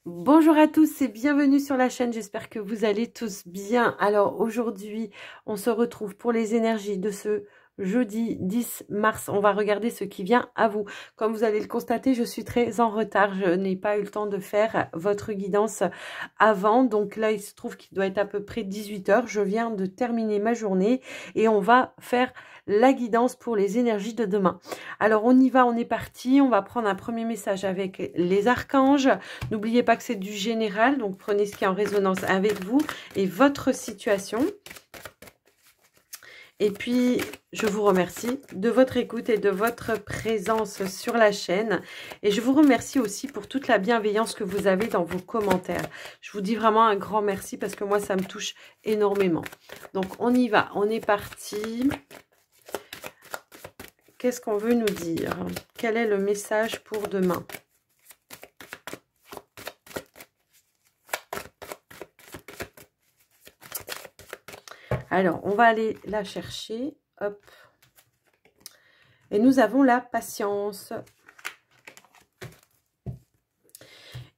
Bonjour à tous et bienvenue sur la chaîne, j'espère que vous allez tous bien. Alors aujourd'hui, on se retrouve pour les énergies de ce jeudi 10 mars. On va regarder ce qui vient à vous. Comme vous allez le constater, je suis très en retard. Je n'ai pas eu le temps de faire votre guidance avant. Donc là, il se trouve qu'il doit être à peu près 18 h. Je viens de terminer ma journée et on va faire la guidance pour les énergies de demain. Alors on y va, on est parti. On va prendre un premier message avec les archanges. N'oubliez pas que c'est du général, donc prenez ce qui est en résonance avec vous et votre situation. Et puis, je vous remercie de votre écoute et de votre présence sur la chaîne. Et je vous remercie aussi pour toute la bienveillance que vous avez dans vos commentaires. Je vous dis vraiment un grand merci parce que moi, ça me touche énormément. Donc, on y va. On est parti. Qu'est-ce qu'on veut nous dire? Quel est le message pour demain? Alors, on va aller la chercher. Hop. Et nous avons la patience.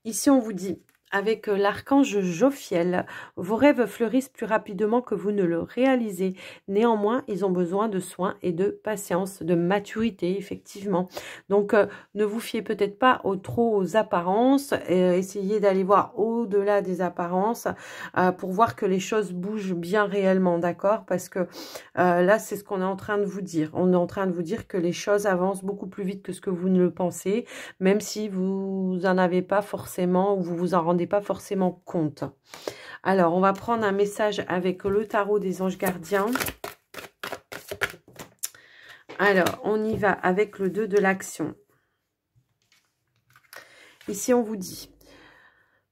Ici, on vous dit, avec l'archange Jophiel, vos rêves fleurissent plus rapidement que vous ne le réalisez. Néanmoins, ils ont besoin de soins et de patience, de maturité, effectivement. Donc, ne vous fiez peut-être pas trop aux apparences. Essayez d'aller voir au-delà des apparences pour voir que les choses bougent bien réellement, d'accord? Parce que là, c'est ce qu'on est en train de vous dire. On est en train de vous dire que les choses avancent beaucoup plus vite que ce que vous ne le pensez, même si vous n'en avez pas forcément ou vous vous en rendez pas forcément compte. Alors, on va prendre un message avec le tarot des anges gardiens. Alors, on y va avec le 2 de l'action. Ici, on vous dit,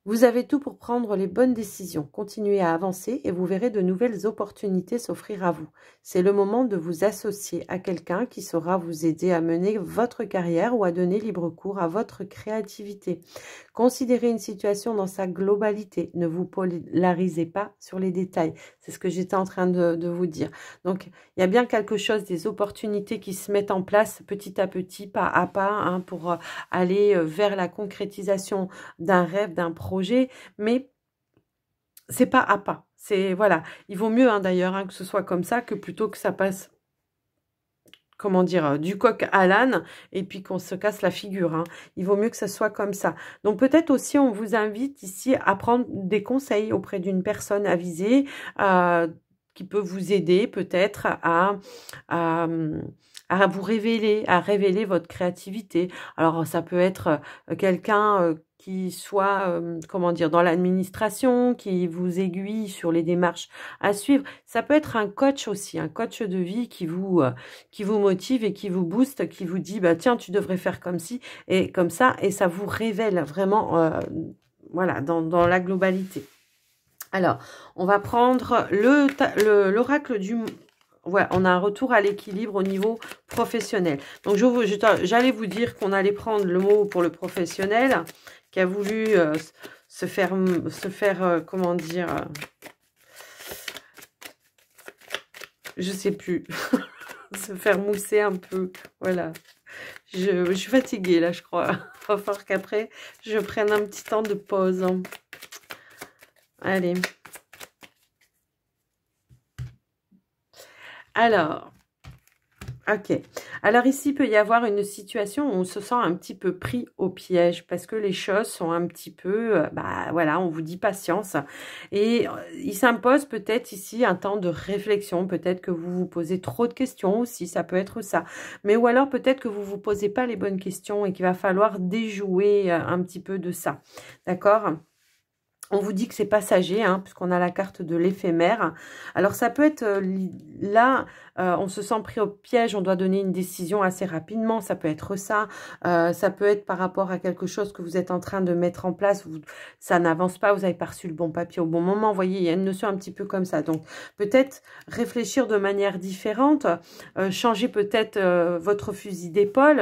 vous avez tout pour prendre les bonnes décisions. Continuez à avancer et vous verrez de nouvelles opportunités s'offrir à vous. C'est le moment de vous associer à quelqu'un qui saura vous aider à mener votre carrière ou à donner libre cours à votre créativité. Considérez une situation dans sa globalité. Ne vous polarisez pas sur les détails. C'est ce que j'étais en train de vous dire. Donc, il y a bien quelque chose, des opportunités qui se mettent en place petit à petit, pas à pas, hein, pour aller vers la concrétisation d'un rêve, d'un projet, mais c'est pas à pas. C'est voilà, il vaut mieux d'ailleurs que ce soit comme ça que plutôt que ça passe, comment dire, du coq à l'âne et puis qu'on se casse la figure. Hein. Il vaut mieux que ça soit comme ça. Donc peut-être aussi on vous invite ici à prendre des conseils auprès d'une personne avisée qui peut vous aider peut-être à vous révéler, à révéler votre créativité. Alors ça peut être quelqu'un qui soit, comment dire, dans l'administration, qui vous aiguille sur les démarches à suivre. Ça peut être un coach aussi, un coach de vie qui vous motive et qui vous booste, qui vous dit, bah tiens, tu devrais faire comme ci et comme ça, et ça vous révèle vraiment, voilà, dans la globalité. Alors, on va prendre l'oracle du... Ouais, on a un retour à l'équilibre au niveau professionnel. Donc, j'allais vous dire qu'on allait prendre le mot pour le professionnel, qui a voulu se faire comment dire... je sais plus. Se faire mousser un peu. Voilà. Je suis fatiguée, là, je crois. Il va falloir qu'après, je prenne un petit temps de pause. Allez. Alors, ok. Alors ici, il peut y avoir une situation où on se sent un petit peu pris au piège parce que les choses sont un petit peu, bah voilà, on vous dit patience. Et il s'impose peut-être ici un temps de réflexion. Peut-être que vous vous posez trop de questions aussi, ça peut être ça. Mais ou alors peut-être que vous vous posez pas les bonnes questions et qu'il va falloir déjouer un petit peu de ça. D'accord ? On vous dit que c'est passager, hein, puisqu'on a la carte de l'éphémère. Alors, ça peut être là, on se sent pris au piège, on doit donner une décision assez rapidement. Ça peut être ça. Ça peut être par rapport à quelque chose que vous êtes en train de mettre en place. Ça n'avance pas, vous n'avez pas reçu le bon papier au bon moment. Vous voyez, il y a une notion un petit peu comme ça. Donc, peut-être réfléchir de manière différente. Changer peut-être votre fusil d'épaule.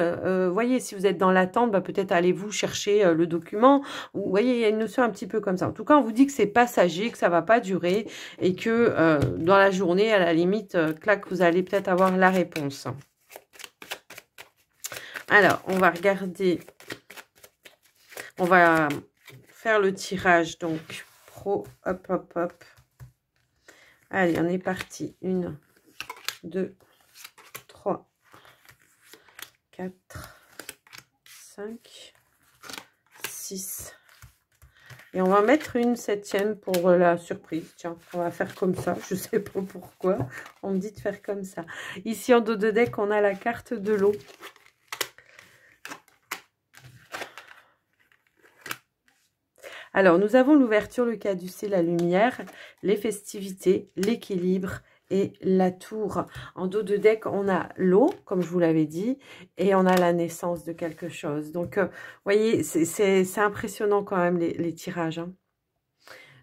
Voyez, si vous êtes dans l'attente, bah, peut-être allez-vous chercher le document. Vous voyez, il y a une notion un petit peu comme ça. En tout cas, on vous dit que c'est passager, que ça va pas durer et que dans la journée, à la limite, clac, vous allez peut-être avoir la réponse. Alors, on va regarder. On va faire le tirage. Donc, pro, hop, hop, hop. Allez, on est parti. 1, 2, 3, 4, 5, 6. Et on va mettre une 7e pour la surprise. Tiens, on va faire comme ça. Je ne sais pas pourquoi. On me dit de faire comme ça. Ici, en dos de deck, on a la carte de l'eau. Alors, nous avons l'ouverture, le caducée, la lumière, les festivités, l'équilibre et la tour. En dos de deck, on a l'eau, comme je vous l'avais dit, et on a la naissance de quelque chose. Donc, vous voyez, c'est impressionnant quand même les tirages, hein.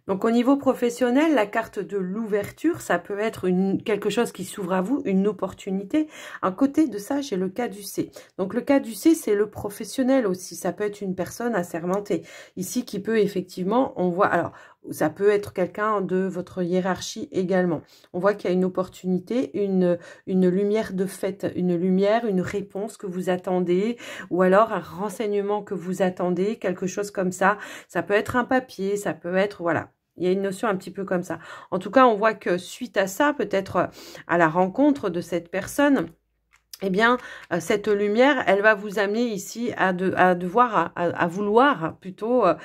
Donc, au niveau professionnel, la carte de l'ouverture, ça peut être quelque chose qui s'ouvre à vous, une opportunité. À côté de ça, j'ai le caducée. Donc, le caducée, c'est le professionnel aussi. Ça peut être une personne assermentée. Ici, qui peut effectivement, on voit... Alors, ça peut être quelqu'un de votre hiérarchie également. On voit qu'il y a une opportunité, une lumière de fait, une lumière, une réponse que vous attendez, ou alors un renseignement que vous attendez, quelque chose comme ça. Ça peut être un papier, ça peut être... Voilà. Il y a une notion un petit peu comme ça. En tout cas, on voit que suite à ça, peut-être à la rencontre de cette personne, eh bien, cette lumière, elle va vous amener ici à vouloir plutôt à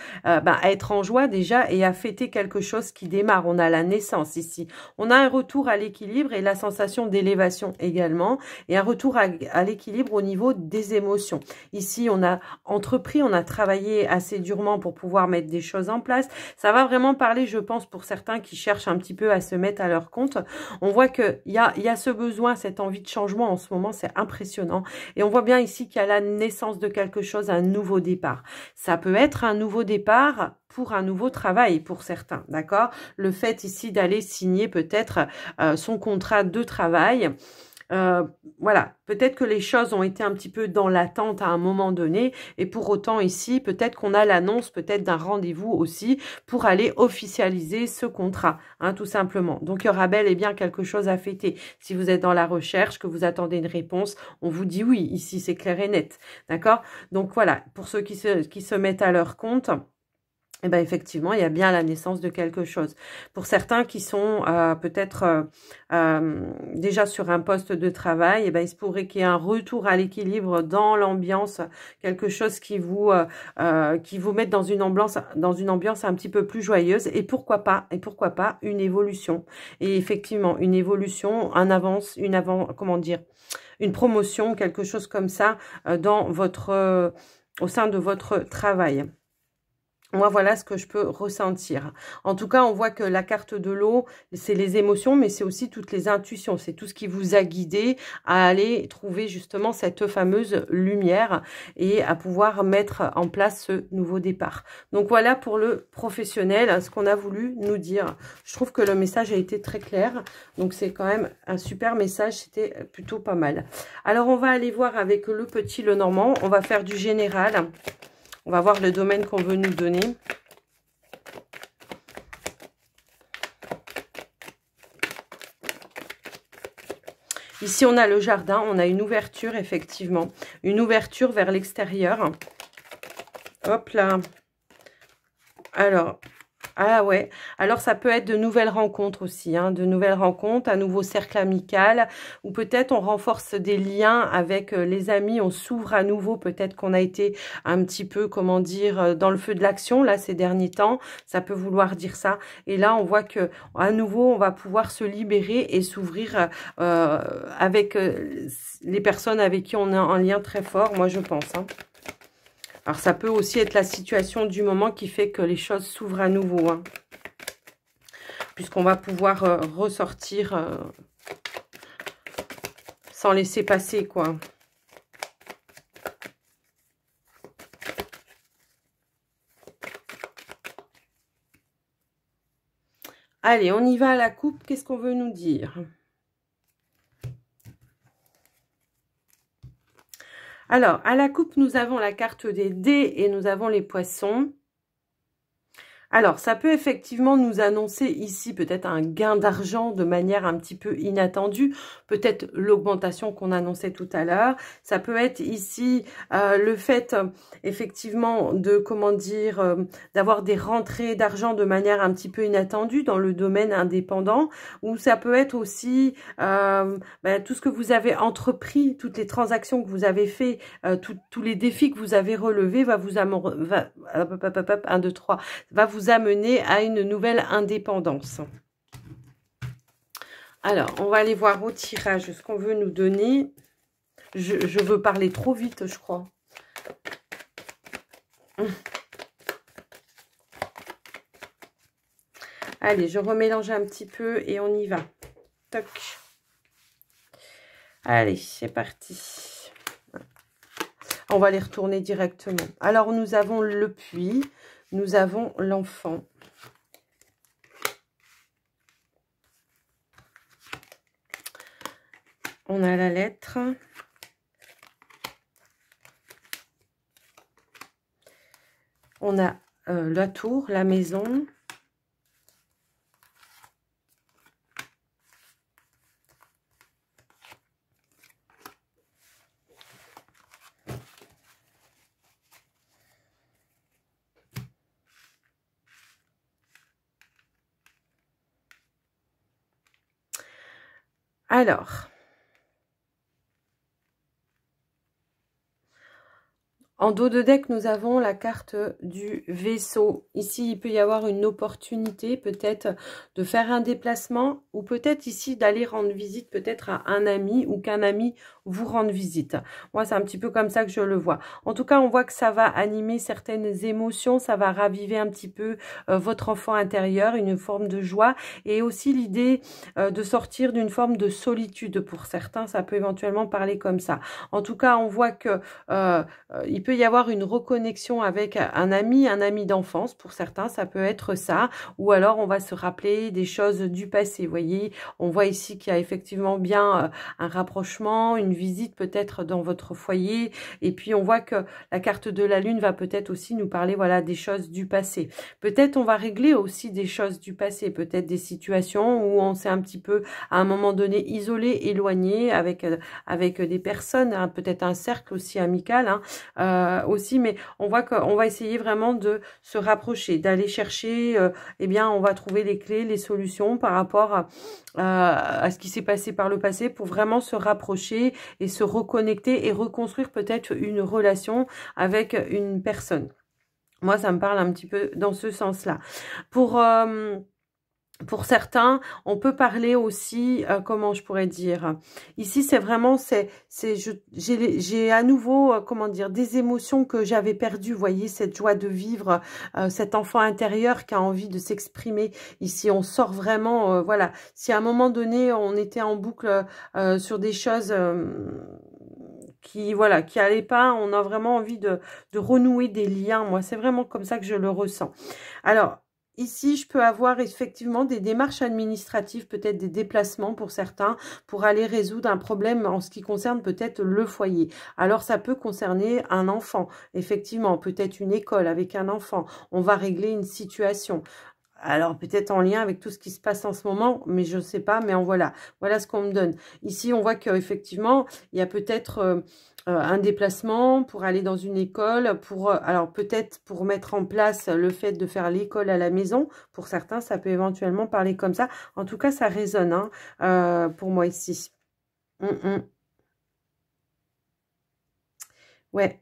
être en joie déjà et à fêter quelque chose qui démarre. On a la naissance ici. On a un retour à l'équilibre et la sensation d'élévation également. Et un retour à l'équilibre au niveau des émotions. Ici, on a entrepris, on a travaillé assez durement pour pouvoir mettre des choses en place. Ça va vraiment parler, je pense, pour certains qui cherchent un petit peu à se mettre à leur compte. On voit qu'il y a ce besoin, cette envie de changement en ce moment. C'est impressionnant. Et on voit bien ici qu'il y a la naissance de quelque chose, un nouveau départ. Ça peut être un nouveau départ pour un nouveau travail pour certains, d'accord? Le fait ici d'aller signer peut-être son contrat de travail. Voilà, peut-être que les choses ont été un petit peu dans l'attente à un moment donné et pour autant ici, peut-être qu'on a l'annonce peut-être d'un rendez-vous aussi pour aller officialiser ce contrat, hein, tout simplement. Donc, il y aura bel et bien quelque chose à fêter. Si vous êtes dans la recherche, que vous attendez une réponse, on vous dit oui, ici c'est clair et net, d'accord? Donc, voilà, pour ceux qui se mettent à leur compte... Eh bien, effectivement, il y a bien la naissance de quelque chose. Pour certains qui sont peut-être déjà sur un poste de travail, eh bien, il se pourrait qu'il y ait un retour à l'équilibre dans l'ambiance, quelque chose qui vous mette dans une ambiance un petit peu plus joyeuse. Et pourquoi pas une évolution. Et effectivement, une évolution, une promotion, quelque chose comme ça au sein de votre travail. Moi, voilà ce que je peux ressentir. En tout cas, on voit que la carte de l'eau, c'est les émotions, mais c'est aussi toutes les intuitions. C'est tout ce qui vous a guidé à aller trouver justement cette fameuse lumière et à pouvoir mettre en place ce nouveau départ. Donc, voilà pour le professionnel, ce qu'on a voulu nous dire. Je trouve que le message a été très clair. Donc, c'est quand même un super message. C'était plutôt pas mal. Alors, on va aller voir avec le petit Lenormand. On va faire du général. On va voir le domaine qu'on veut nous donner. Ici, on a le jardin. On a une ouverture, effectivement. Une ouverture vers l'extérieur. Hop là. Alors... Ah ouais, alors ça peut être de nouvelles rencontres aussi, hein, de nouvelles rencontres, un nouveau cercle amical, ou peut-être on renforce des liens avec les amis, on s'ouvre à nouveau, peut-être qu'on a été un petit peu, comment dire, dans le feu de l'action, là, ces derniers temps, ça peut vouloir dire ça, et là, on voit que à nouveau, on va pouvoir se libérer et s'ouvrir avec les personnes avec qui on a un lien très fort, moi je pense, hein. Alors, ça peut aussi être la situation du moment qui fait que les choses s'ouvrent à nouveau, hein. Puisqu'on va pouvoir ressortir sans laisser passer, quoi. Allez, on y va à la coupe. Qu'est-ce qu'on veut nous dire ? Alors, à la coupe, nous avons la carte des dés et nous avons les poissons. Alors, ça peut effectivement nous annoncer ici peut-être un gain d'argent de manière un petit peu inattendue, peut-être l'augmentation qu'on annonçait tout à l'heure. Ça peut être ici le fait effectivement de, comment dire, d'avoir des rentrées d'argent de manière un petit peu inattendue dans le domaine indépendant, ou ça peut être aussi tout ce que vous avez entrepris, toutes les transactions que vous avez fait, tous les défis que vous avez relevés va vous va vous amener à une nouvelle indépendance. Alors, on va aller voir au tirage ce qu'on veut nous donner. Je veux parler trop vite, je crois. Allez, je remélange un petit peu et on y va. Toc. Allez, c'est parti. On va les retourner directement. Alors, nous avons le puits. Nous avons l'enfant. On a la lettre. On a la tour, la maison. Alors, en dos de deck, nous avons la carte du vaisseau. Ici, il peut y avoir une opportunité peut-être de faire un déplacement ou peut-être ici d'aller rendre visite peut-être à un ami ou qu'un ami vous rende visite. Moi, c'est un petit peu comme ça que je le vois. En tout cas, on voit que ça va animer certaines émotions, ça va raviver un petit peu votre enfant intérieur, une forme de joie et aussi l'idée de sortir d'une forme de solitude pour certains. Ça peut éventuellement parler comme ça. En tout cas, on voit que il peut y avoir une reconnexion avec un ami d'enfance, pour certains, ça peut être ça, ou alors on va se rappeler des choses du passé, vous voyez, on voit ici qu'il y a effectivement bien un rapprochement, une visite peut-être dans votre foyer, et puis on voit que la carte de la lune va peut-être aussi nous parler, voilà, des choses du passé. Peut-être on va régler aussi des choses du passé, peut-être des situations où on s'est un petit peu, à un moment donné, isolé, éloigné avec des personnes, hein, peut-être un cercle aussi amical, hein, aussi, mais on voit qu'on va essayer vraiment de se rapprocher, d'aller chercher, eh bien, on va trouver les clés, les solutions par rapport à ce qui s'est passé par le passé pour vraiment se rapprocher et se reconnecter et reconstruire peut-être une relation avec une personne. Moi, ça me parle un petit peu dans ce sens-là. Pour certains, on peut parler aussi, comment je pourrais dire, ici c'est vraiment, j'ai à nouveau, comment dire, des émotions que j'avais perdues, vous voyez, cette joie de vivre, cet enfant intérieur qui a envie de s'exprimer. Ici, on sort vraiment, voilà, si à un moment donné, on était en boucle sur des choses qui, voilà, qui allaient pas, on a vraiment envie de renouer des liens. Moi, c'est vraiment comme ça que je le ressens. Alors, ici, je peux avoir effectivement des démarches administratives, peut-être des déplacements pour certains, pour aller résoudre un problème en ce qui concerne peut-être le foyer. Alors, ça peut concerner un enfant, effectivement, peut-être une école avec un enfant. On va régler une situation. Alors, peut-être en lien avec tout ce qui se passe en ce moment, mais je ne sais pas, mais voilà ce qu'on me donne. Ici, on voit qu'effectivement, il y a peut-être un déplacement pour aller dans une école, alors peut-être pour mettre en place le fait de faire l'école à la maison. Pour certains, ça peut éventuellement parler comme ça. En tout cas, ça résonne pour moi ici. Ouais.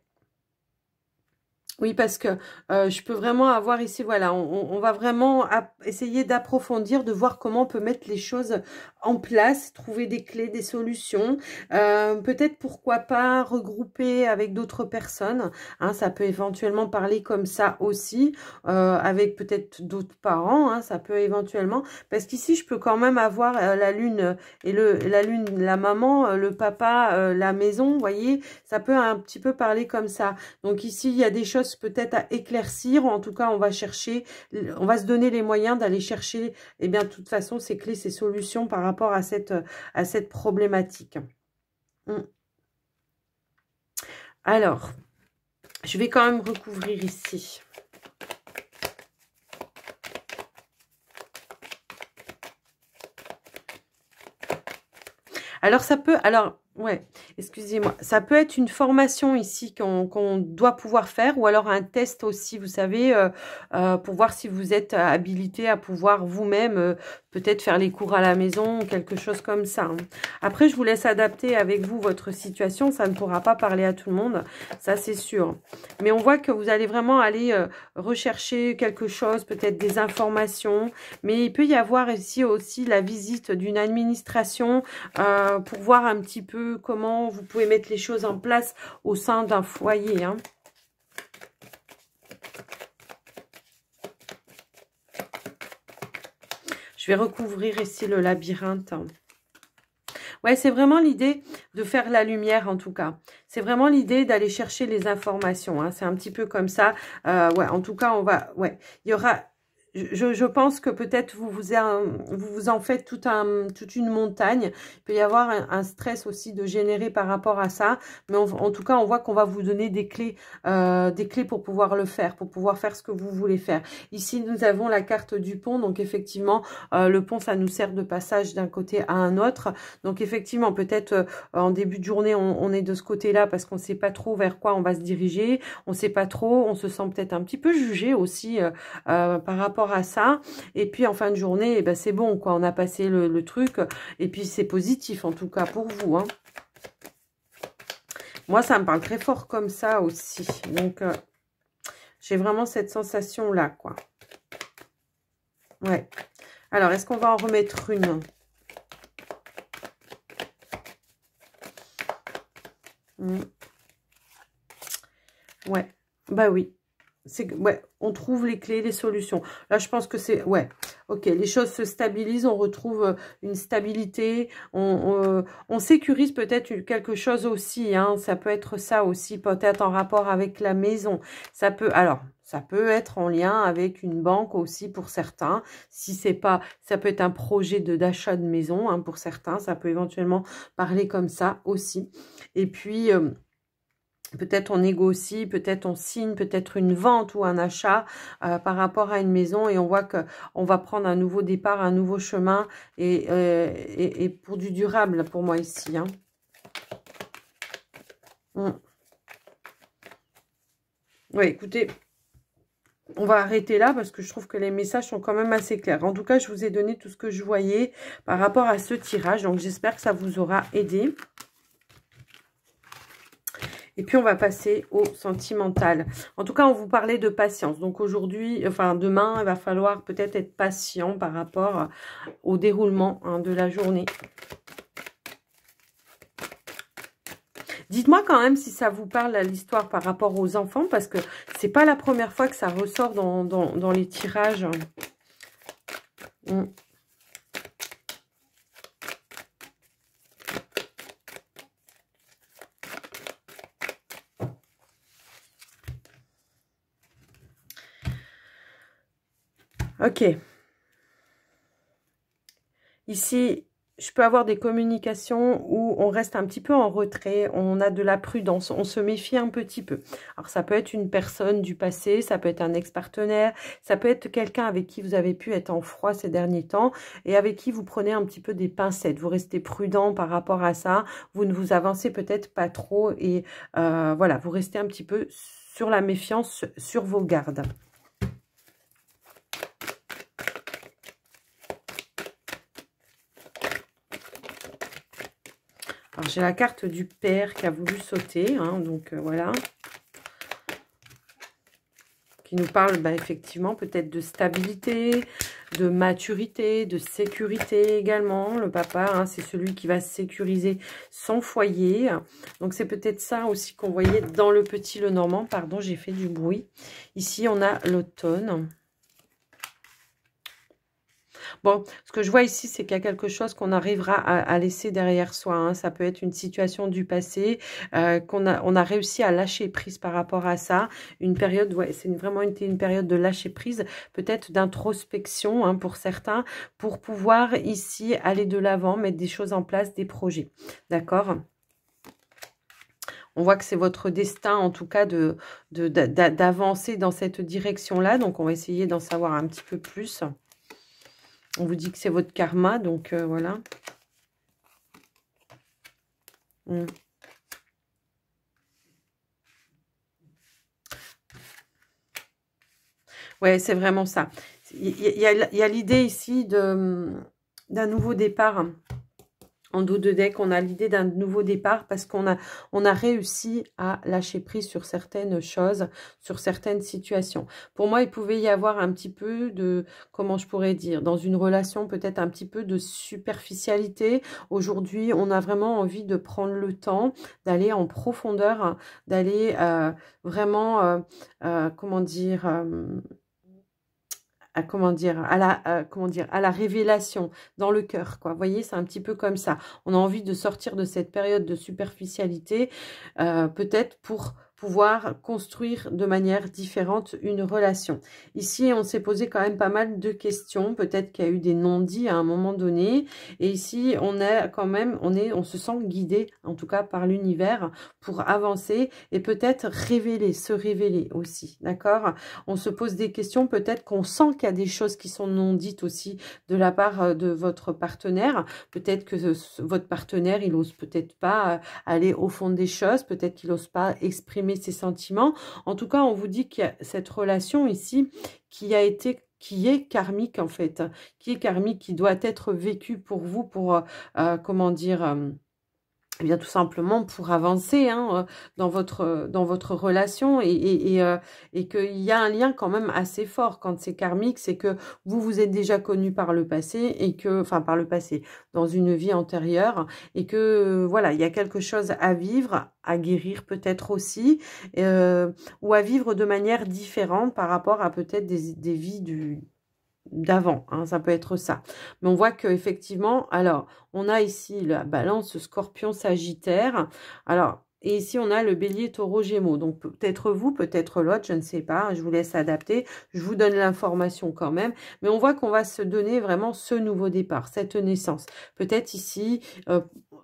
Oui, parce que je peux vraiment avoir ici, voilà, on va vraiment essayer d'approfondir, de voir comment on peut mettre les choses en place, trouver des clés, des solutions. Peut-être, pourquoi pas, regrouper avec d'autres personnes. Hein, ça peut éventuellement parler comme ça aussi, avec peut-être d'autres parents, hein, ça peut éventuellement. Parce qu'ici, je peux quand même avoir la lune et la lune, la maman, le papa, la maison, vous voyez, ça peut un petit peu parler comme ça. Donc ici, il y a des choses peut-être à éclaircir, ou en tout cas, on va chercher, on va se donner les moyens d'aller chercher, eh bien, de toute façon, ces clés, ces solutions par rapport à cette problématique. Alors, je vais quand même recouvrir ici. Alors, ça peut... Alors, ouais, excusez-moi. Ça peut être une formation ici qu'on doit pouvoir faire ou alors un test aussi, vous savez, pour voir si vous êtes habilité à pouvoir vous-même peut-être faire les cours à la maison ou quelque chose comme ça. Hein. Après, je vous laisse adapter avec vous votre situation. Ça ne pourra pas parler à tout le monde, ça c'est sûr. Mais on voit que vous allez vraiment aller rechercher quelque chose, peut-être des informations. Mais il peut y avoir ici aussi la visite d'une administration pour voir un petit peu comment vous pouvez mettre les choses en place au sein d'un foyer. Hein. Je vais recouvrir ici le labyrinthe. Ouais, c'est vraiment l'idée de faire la lumière en tout cas. C'est vraiment l'idée d'aller chercher les informations. Hein. C'est un petit peu comme ça. Ouais, en tout cas, on va... Ouais, il y aura... Je pense que peut-être vous en faites toute une montagne. Il peut y avoir un stress aussi de générer par rapport à ça. Mais en tout cas, on voit qu'on va vous donner des clés pour pouvoir le faire, pour pouvoir faire ce que vous voulez faire. Ici, nous avons la carte du pont. Donc, effectivement, le pont, ça nous sert de passage d'un côté à un autre. Donc, effectivement, peut-être en début de journée, on est de ce côté-là parce qu'on ne sait pas trop vers quoi on va se diriger. On ne sait pas trop. On se sent peut-être un petit peu jugé aussi par rapport à ça, et puis en fin de journée, eh ben, c'est bon, quoi, on a passé le truc, et puis c'est positif, en tout cas, pour vous, hein. Moi, ça me parle très fort comme ça aussi, donc j'ai vraiment cette sensation-là, quoi. Ouais. Alors, est-ce qu'on va en remettre une? Ouais, bah oui. Ouais, on trouve les clés, les solutions. Là, je pense que c'est... Ouais, ok, les choses se stabilisent, on retrouve une stabilité, on sécurise peut-être quelque chose aussi, hein, ça peut être ça aussi, peut-être en rapport avec la maison. Ça peut... Alors, ça peut être en lien avec une banque aussi pour certains. Si c'est pas... Ça peut être un projet d'achat de maison, hein, pour certains. Ça peut éventuellement parler comme ça aussi. Et puis... peut-être on négocie, peut-être on signe, peut-être une vente ou un achat par rapport à une maison et on voit qu'on va prendre un nouveau départ, un nouveau chemin et pour du durable pour moi ici. Hein. Oui, écoutez, on va arrêter là parce que je trouve que les messages sont quand même assez clairs. En tout cas, je vous ai donné tout ce que je voyais par rapport à ce tirage. Donc, j'espère que ça vous aura aidé. Et puis, on va passer au sentimental. En tout cas, on vous parlait de patience. Donc, aujourd'hui, enfin, demain, il va falloir peut-être être patient par rapport au déroulement de la journée. Dites-moi quand même si ça vous parle à l'histoire par rapport aux enfants, parce que c'est pas la première fois que ça ressort dans les tirages. Ok. Ici, je peux avoir des communications où on reste un petit peu en retrait, on a de la prudence, on se méfie un petit peu. Alors, ça peut être une personne du passé, ça peut être un ex-partenaire, ça peut être quelqu'un avec qui vous avez pu être en froid ces derniers temps et avec qui vous prenez un petit peu des pincettes. Vous restez prudent par rapport à ça, vous ne vous avancez peut-être pas trop et voilà, vous restez un petit peu sur la méfiance, sur vos gardes. Alors, j'ai la carte du père qui a voulu sauter, hein, donc voilà. Qui nous parle effectivement peut-être de stabilité, de maturité, de sécurité également. Le papa, hein, c'est celui qui va sécuriser son foyer. Donc, c'est peut-être ça aussi qu'on voyait dans le petit Lenormand. Pardon, j'ai fait du bruit. Ici, on a l'automne. Bon, ce que je vois ici, c'est qu'il y a quelque chose qu'on arrivera à laisser derrière soi. Hein. Ça peut être une situation du passé, on a réussi à lâcher prise par rapport à ça. Une période, ouais, c'est vraiment une période de lâcher prise, peut-être d'introspection hein, pour certains, pour pouvoir ici aller de l'avant, mettre des choses en place, des projets. D'accord ? On voit que c'est votre destin, en tout cas, d'avancer dans cette direction-là. Donc, on va essayer d'en savoir un petit peu plus. On vous dit que c'est votre karma, donc voilà. Mm. Ouais, c'est vraiment ça. Il y a l'idée ici d'un nouveau départ. En dos de deck, on a l'idée d'un nouveau départ parce on a réussi à lâcher prise sur certaines choses, sur certaines situations. Pour moi, il pouvait y avoir un petit peu de, comment je pourrais dire, dans une relation peut-être un petit peu de superficialité. Aujourd'hui, on a vraiment envie de prendre le temps, d'aller en profondeur, d'aller vraiment, comment dire... comment dire, à la révélation dans le cœur, quoi. Vous voyez, c'est un petit peu comme ça. On a envie de sortir de cette période de superficialité, peut-être pour pouvoir construire de manière différente une relation. Ici, on s'est posé quand même pas mal de questions. Peut-être qu'il y a eu des non-dits à un moment donné. Et ici, on est quand même, on se sent guidé, en tout cas par l'univers, pour avancer et peut-être se révéler aussi. D'accord? On se pose des questions, peut-être qu'on sent qu'il y a des choses qui sont non dites aussi de la part de votre partenaire. Peut-être que votre partenaire, il n'ose peut-être pas aller au fond des choses, peut-être qu'il n'ose pas exprimer ses sentiments. En tout cas, on vous dit qu'il y a cette relation ici qui est karmique en fait, qui est karmique, qui doit être vécue pour vous, pour, comment dire... Eh bien, tout simplement pour avancer hein, dans votre relation et qu'il y a un lien quand même assez fort quand c'est karmique, c'est que vous vous êtes déjà connu par le passé et que, enfin par le passé, dans une vie antérieure et que voilà, il y a quelque chose à vivre, à guérir peut-être aussi ou à vivre de manière différente par rapport à peut-être des vies d'avant, hein, ça peut être ça. Mais on voit qu'effectivement, alors, on a ici la balance scorpion sagittaire. Alors, et ici, on a le bélier taureau gémeaux. Donc, peut-être vous, peut-être l'autre, je ne sais pas. Je vous laisse adapter. Je vous donne l'information quand même. Mais on voit qu'on va se donner vraiment ce nouveau départ, cette naissance. Peut-être ici,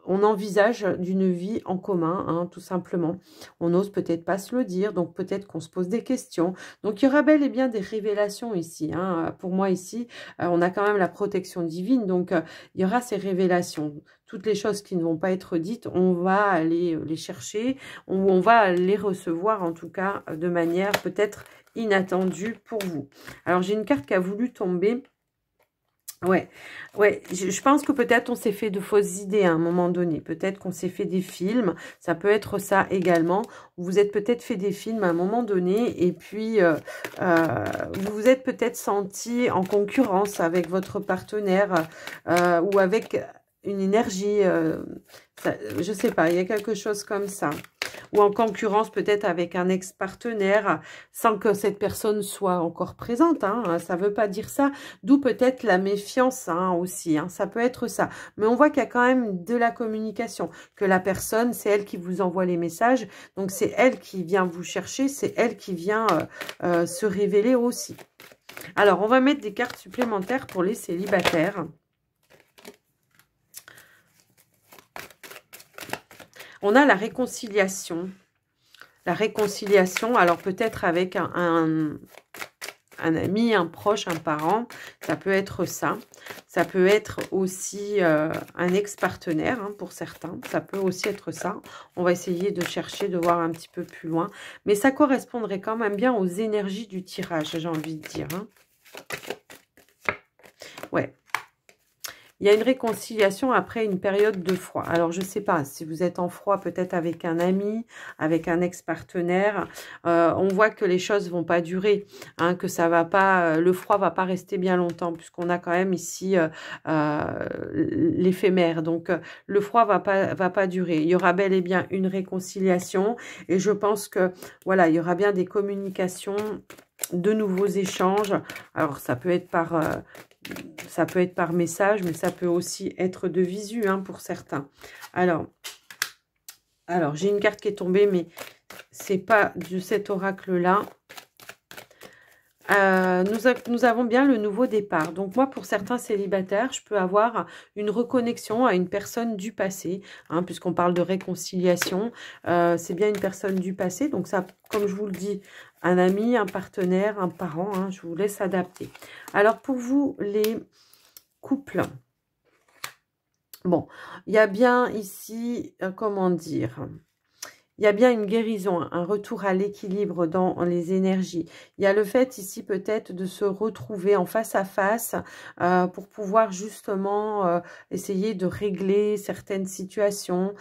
on envisage d'une vie en commun, hein, tout simplement. On n'ose peut-être pas se le dire. Donc, peut-être qu'on se pose des questions. Donc, il y aura bel et bien des révélations ici. Hein. Pour moi, ici, on a quand même la protection divine. Donc, il y aura ces révélations. Toutes les choses qui ne vont pas être dites, on va aller les chercher, ou on va les recevoir, en tout cas, de manière peut-être inattendue pour vous. Alors, j'ai une carte qui a voulu tomber. Ouais, je pense que peut-être on s'est fait de fausses idées à un moment donné. Peut-être qu'on s'est fait des films, ça peut être ça également. Vous êtes peut-être fait des films à un moment donné et puis vous vous êtes peut-être senti en concurrence avec votre partenaire ou avec une énergie, je sais pas, il y a quelque chose comme ça. Ou en concurrence peut-être avec un ex-partenaire, sans que cette personne soit encore présente, hein, ça ne veut pas dire ça, d'où peut-être la méfiance hein, aussi, hein, ça peut être ça. Mais on voit qu'il y a quand même de la communication, que la personne, c'est elle qui vous envoie les messages, donc c'est elle qui vient vous chercher, c'est elle qui vient se révéler aussi. Alors, on va mettre des cartes supplémentaires pour les célibataires. On a la réconciliation. La réconciliation, alors peut-être avec un ami, un proche, un parent, ça peut être ça. Ça peut être aussi un ex-partenaire hein, pour certains. Ça peut aussi être ça. On va essayer de chercher, de voir un petit peu plus loin. Mais ça correspondrait quand même bien aux énergies du tirage, j'ai envie de dire. Hein. Ouais. Il y a une réconciliation après une période de froid. Alors, je ne sais pas si vous êtes en froid peut-être avec un ami, avec un ex-partenaire. On voit que les choses ne vont pas durer, hein, que ça va pas, le froid ne va pas rester bien longtemps puisqu'on a quand même ici l'éphémère. Donc, le froid va pas durer. Il y aura bel et bien une réconciliation et je pense que, voilà, il y aura bien des communications, de nouveaux échanges. Alors, ça peut être par... message, mais ça peut aussi être de visu hein, pour certains. Alors j'ai une carte qui est tombée, mais c'est pas de cet oracle-là. Nous avons bien le nouveau départ. Donc moi, pour certains célibataires, je peux avoir une reconnexion à une personne du passé, hein, puisqu'on parle de réconciliation. C'est bien une personne du passé. Donc ça, comme je vous le dis, un ami, un partenaire, un parent, hein, je vous laisse adapter. Alors pour vous, les couples, Bon, il y a bien ici, comment dire, il y a bien une guérison, un retour à l'équilibre dans les énergies. Il y a le fait ici peut-être de se retrouver en face à face pour pouvoir justement essayer de régler certaines situations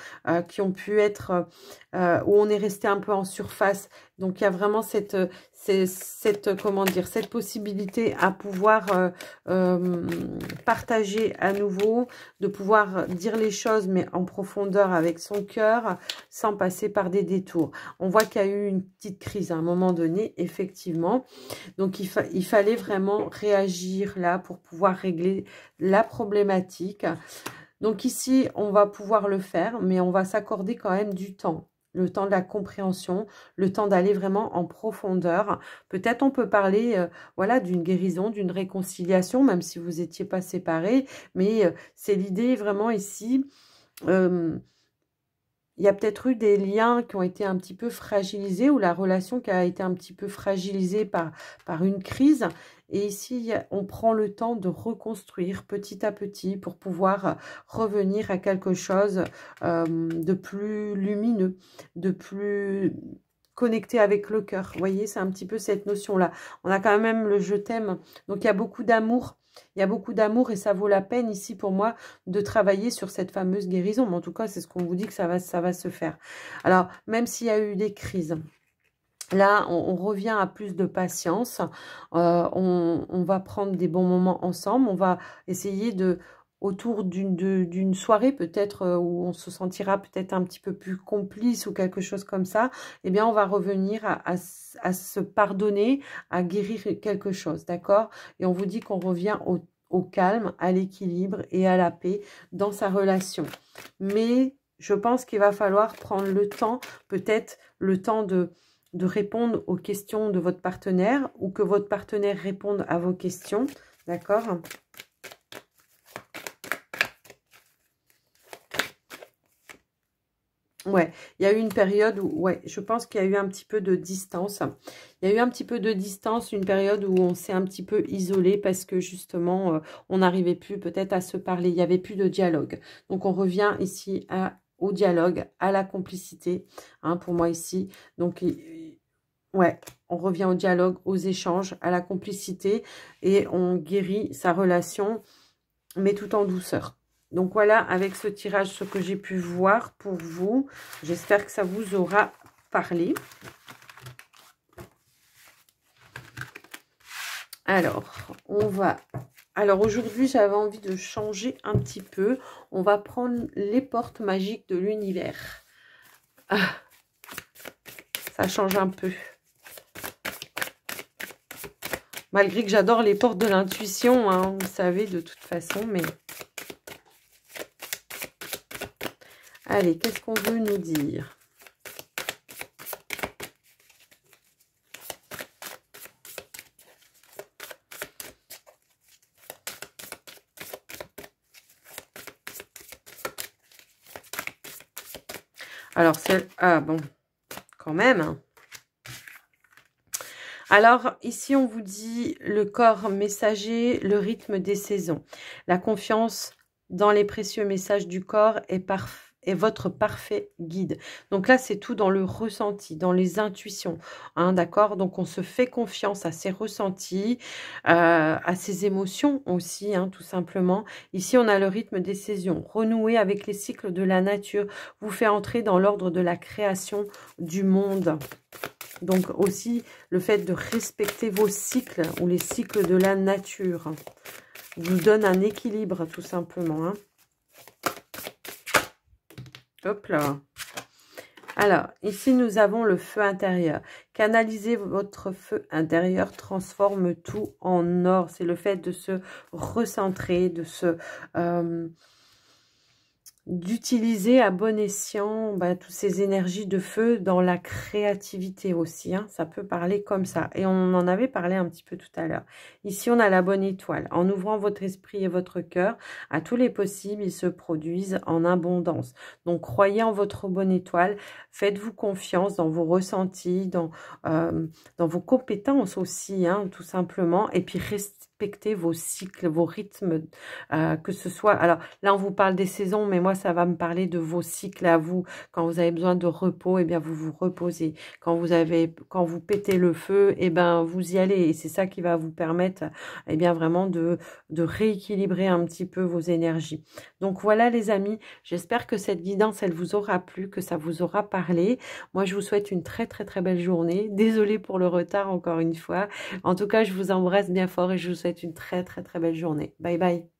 qui ont pu être, où on est resté un peu en surface. Donc il y a vraiment comment dire, cette possibilité à pouvoir partager à nouveau, de pouvoir dire les choses mais en profondeur avec son cœur, sans passer par des détours. On voit qu'il y a eu une petite crise à un moment donné, effectivement. Donc il fallait vraiment réagir là pour pouvoir régler la problématique. Donc ici, on va pouvoir le faire, mais on va s'accorder quand même du temps. Le temps de la compréhension, le temps d'aller vraiment en profondeur. Peut-être on peut parler voilà, d'une guérison, d'une réconciliation, même si vous n'étiez pas séparés. Mais c'est l'idée vraiment ici. Il y a peut-être eu des liens qui ont été un petit peu fragilisés ou la relation qui a été un petit peu fragilisée par une crise. Et ici, on prend le temps de reconstruire petit à petit pour pouvoir revenir à quelque chose de plus lumineux, de plus connecté avec le cœur. Vous voyez, c'est un petit peu cette notion-là. On a quand même le « je t'aime ». Donc, il y a beaucoup d'amour. Il y a beaucoup d'amour et ça vaut la peine ici pour moi de travailler sur cette fameuse guérison. Mais en tout cas, c'est ce qu'on vous dit que ça va se faire. Alors, même s'il y a eu des crises, là, on revient à plus de patience. On va prendre des bons moments ensemble. On va essayer de, autour d'une soirée peut-être où on se sentira peut-être un petit peu plus complice ou quelque chose comme ça, eh bien, on va revenir à se pardonner, à guérir quelque chose, d'accord? Et on vous dit qu'on revient au calme, à l'équilibre et à la paix dans sa relation. Mais je pense qu'il va falloir prendre le temps, peut-être le temps de répondre aux questions de votre partenaire ou que votre partenaire réponde à vos questions, d'accord? Ouais, il y a eu une période où, ouais, je pense qu'il y a eu un petit peu de distance. Il y a eu un petit peu de distance, une période où on s'est un petit peu isolé parce que justement, on n'arrivait plus peut-être à se parler. Il n'y avait plus de dialogue. Donc, on revient ici au dialogue, à la complicité, hein, pour moi ici. Donc, ouais, on revient au dialogue, aux échanges, à la complicité et on guérit sa relation, mais tout en douceur. Donc voilà, avec ce tirage, ce que j'ai pu voir pour vous. J'espère que ça vous aura parlé. Alors, on va... Alors aujourd'hui, j'avais envie de changer un petit peu. On va prendre les portes magiques de l'univers. Ah, ça change un peu. Malgré que j'adore les portes de l'intuition, hein, vous savez, de toute façon, mais... Allez, qu'est-ce qu'on veut nous dire? Alors, c'est... Ah, bon, quand même, hein. Alors, ici, on vous dit le corps messager, le rythme des saisons. La confiance dans les précieux messages du corps est votre parfait guide. Donc là, c'est tout dans le ressenti, dans les intuitions, hein, d'accord? Donc, on se fait confiance à ses ressentis, à ses émotions aussi, hein, tout simplement. Ici, on a le rythme des saisons. Renouer avec les cycles de la nature vous fait entrer dans l'ordre de la création du monde. Donc aussi, le fait de respecter vos cycles ou les cycles de la nature vous donne un équilibre tout simplement, hein. Hop là. Alors, ici, nous avons le feu intérieur. Canaliser votre feu intérieur transforme tout en or. C'est le fait de se recentrer, de se... d'utiliser à bon escient toutes ces énergies de feu dans la créativité aussi, hein. Ça peut parler comme ça. Et on en avait parlé un petit peu tout à l'heure. Ici, on a la bonne étoile. En ouvrant votre esprit et votre cœur à tous les possibles, ils se produisent en abondance. Donc, croyez en votre bonne étoile. Faites-vous confiance dans vos ressentis, dans vos compétences aussi, hein, tout simplement. Et puis, respecter vos cycles, vos rythmes, que ce soit... Alors là, on vous parle des saisons, mais moi, ça va me parler de vos cycles à vous. Quand vous avez besoin de repos, eh bien, vous vous reposez. Quand vous pétez le feu, eh ben, vous y allez. Et c'est ça qui va vous permettre, eh bien, vraiment de rééquilibrer un petit peu vos énergies. Donc voilà, les amis, j'espère que cette guidance, elle vous aura plu, que ça vous aura parlé. Moi, je vous souhaite une très, très, très belle journée. Désolée pour le retard, encore une fois. En tout cas, je vous embrasse bien fort et je vous souhaite une très, très, très belle journée. Bye, bye.